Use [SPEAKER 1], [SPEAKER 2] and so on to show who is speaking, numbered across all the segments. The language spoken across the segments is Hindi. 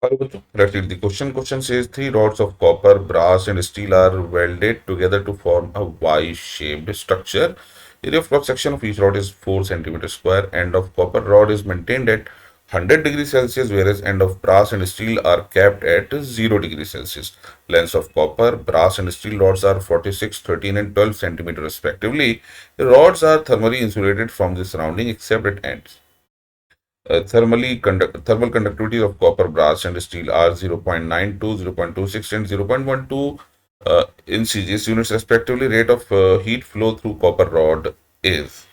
[SPEAKER 1] Hello, bachcho. Let's read the question. Question says three rods of copper, brass, and steel are welded together to form a Y-shaped structure. Area of cross section of each rod is 4 centimeter square. End of copper rod is maintained at 100 degrees Celsius, whereas end of brass and steel are kept at 0 degrees Celsius. Lengths of copper, brass, and steel rods are 46, 13, and 12 centimeter respectively. The rods are thermally insulated from the surrounding except at ends. Thermal conductivity of copper, brass, and steel are 0.92, 0.26, and 0.12 in CGS units respectively. Rate of heat flow through copper rod is.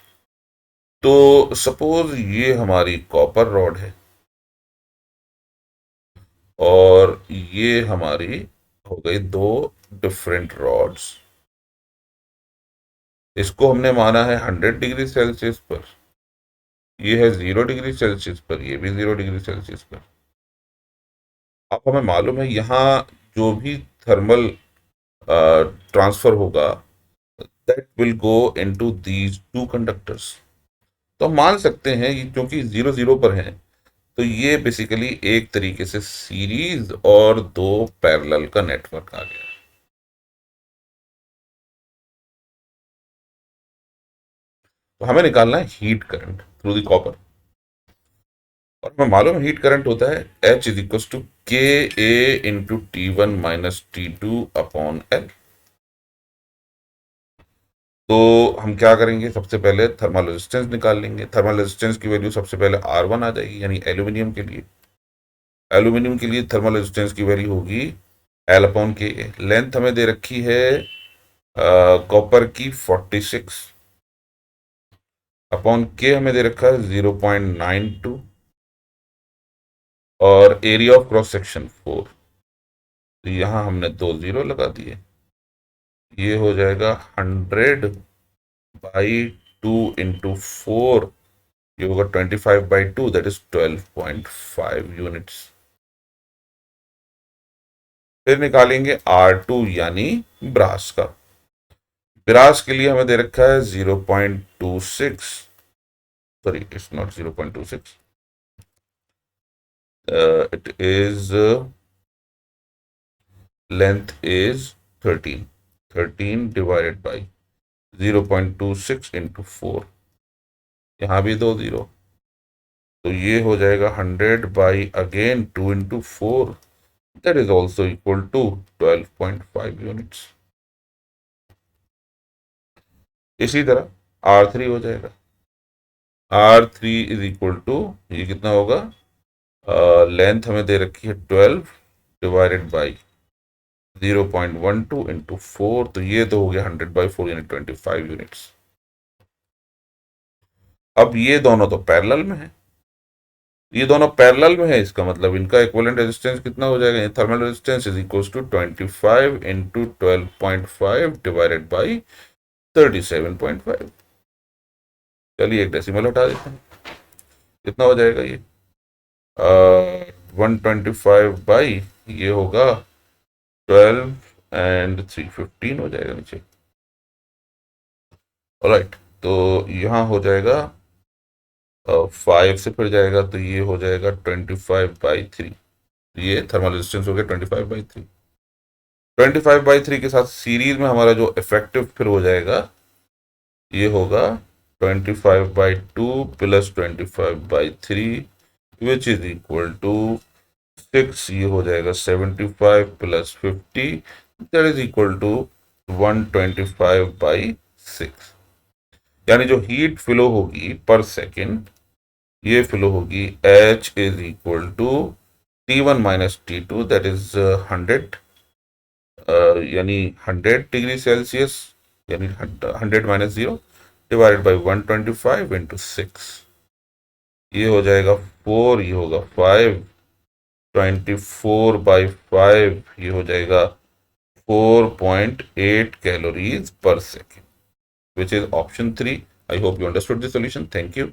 [SPEAKER 1] तो सपोज ये हमारी कॉपर रॉड है और ये हमारी हो गई दो डिफरेंट रॉड्स। इसको हमने माना है 100 डिग्री सेल्सियस पर, ये है 0 डिग्री सेल्सियस पर, ये भी 0 डिग्री सेल्सियस पर। अब हमें मालूम है यहाँ जो भी थर्मल ट्रांसफर होगा that will go into these two conductors. तो हम मान सकते हैं ये क्योंकि 0 0 पर हैं तो ये बेसिकली एक तरीके से सीरीज और दो पैरेलल का नेटवर्क आ गया। तो हमें निकालना है heat current through the copper और हमें मालूम है हीट करंट होता है H is equal to K A into T1 minus T2 upon L. तो हम क्या करेंगे, सबसे पहले थर्मल रेजिस्टेंस निकाल लेंगे। थर्मल रेजिस्टेंस की वैल्यू सबसे पहले R1 आ जाएगी, यानी एल्यूमिनियम के लिए। एल्यूमिनियम के लिए थर्मल रेजिस्टेंस की वैल्यू होगी एल अपॉन के। लेंथ हमें दे रखी है कॉपर की 46 अपॉन के हमें दे रखा है 0.92 और एरिया ऑफ क्रॉस सेक्शन 4। तो यहां हमने दो जीरो लगा दिए। ये हो जाएगा 100/2 इंटू 4, ये होगा 25/2, दैट इज 12.5 यूनिट्स। फिर निकालेंगे R2 यानी ब्रास का। ब्रास के लिए हमें दे रखा है 0.26, sorry it's not 0.26, it is length is 13 divided by 0.26 into 4, यहाँ भी दो जीरो। तो ये हो जाएगा 100/2 into 4, that is also equal to 12.5 units. इसी तरह R3 हो जाएगा। R3 इज इक्वल टू, ये कितना होगा, लेंथ हमें दे रखी है 12 डिवाइडेड बाई 0.12 इंटू 4, तो ये तो हो गया 100/4 यानी 25 यूनिट्स। अब ये दोनों तो पैरेलल में है, ये दोनों पैरेलल में है, इसका मतलब इनका इक्विवेलेंट रेजिस्टेंस कितना हो जाएगा, thermal resistance is equal to 25 into 12.5 divided by 37.5। चलिए एक डेसिमल हटा देते हैं, कितना हो जाएगा ये 125 बाई, ये होगा 12 एंड 315 हो जाएगा नीचे। ऑलराइट, तो यहाँ हो जाएगा 5 से फिर जाएगा तो ये हो जाएगा 25/3। ये थर्मल रेजिस्टेंस हो गया 25/3। 25/3 के साथ सीरीज में हमारा जो इफेक्टिव फिर हो जाएगा ये होगा 25/2 plus 25/3 which is equal to 6। ये हो जाएगा 75 plus 50, that is equal to 125/6। यानी जो हीट फ्लो होगी पर सेकेंड, ये फ्लो होगी H is equal to T1 minus T2, that is 100, यानी 100 डिग्री सेल्सियस, यानी 100 - 0 डिवाइडेड बाई 125 इंटू 6। ये हो जाएगा 4, ये होगा 5, 24/5, ये हो जाएगा 4.8 कैलोरीज पर second, which is option 3. I hope you understood the solution. Thank you.